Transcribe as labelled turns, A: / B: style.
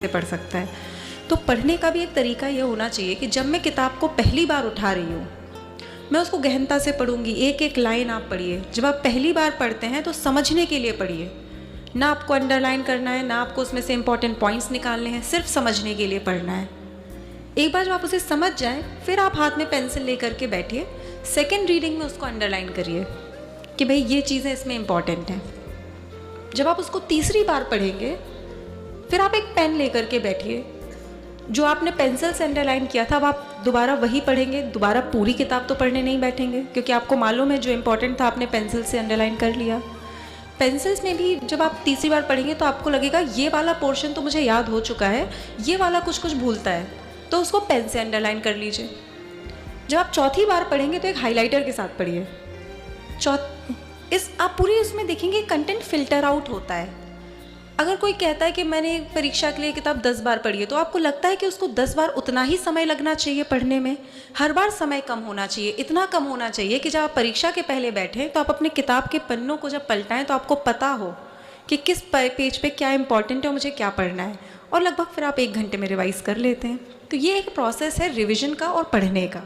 A: से पढ़ सकता है। तो पढ़ने का भी एक तरीका ये होना चाहिए कि जब मैं किताब को पहली बार उठा रही हूँ, मैं उसको गहनता से पढ़ूंगी। एक एक लाइन आप पढ़िए। जब आप पहली बार पढ़ते हैं तो समझने के लिए पढ़िए, ना आपको अंडरलाइन करना है, ना आपको उसमें से इंपॉर्टेंट पॉइंट्स निकालने हैं, सिर्फ समझने के लिए पढ़ना है। एक बार जब आप उसे समझ जाएं, फिर आप हाथ में पेंसिल लेकर के बैठिए, सेकेंड रीडिंग में उसको अंडरलाइन करिए कि भाई ये चीज़ें इसमें इंपॉर्टेंट हैं। जब आप उसको तीसरी बार पढ़ेंगे, फिर आप एक पेन लेकर के बैठिए। जो आपने पेंसिल से अंडरलाइन किया था, अब आप दोबारा वही पढ़ेंगे। दोबारा पूरी किताब तो पढ़ने नहीं बैठेंगे, क्योंकि आपको मालूम है जो इंपॉर्टेंट था आपने पेंसिल से अंडरलाइन कर लिया। पेंसिल्स में भी जब आप तीसरी बार पढ़ेंगे तो आपको लगेगा ये वाला पोर्शन तो मुझे याद हो चुका है, ये वाला कुछ कुछ भूलता है, तो उसको पेन से अंडरलाइन कर लीजिए। जब आप चौथी बार पढ़ेंगे तो एक हाइलाइटर के साथ पढ़िए। आप पूरी उसमें देखेंगे कंटेंट फिल्टर आउट होता है। अगर कोई कहता है कि मैंने परीक्षा के लिए किताब 10 बार पढ़ी है, तो आपको लगता है कि उसको 10 बार उतना ही समय लगना चाहिए पढ़ने में? हर बार समय कम होना चाहिए। इतना कम होना चाहिए कि जब आप परीक्षा के पहले बैठें तो आप अपने किताब के पन्नों को जब पलटाएं तो आपको पता हो कि किस पेज पे क्या इंपॉर्टेंट है और मुझे क्या पढ़ना है, और लगभग फिर आप 1 घंटे में रिवाइज़ कर लेते हैं। तो ये एक प्रोसेस है रिविज़न का और पढ़ने का।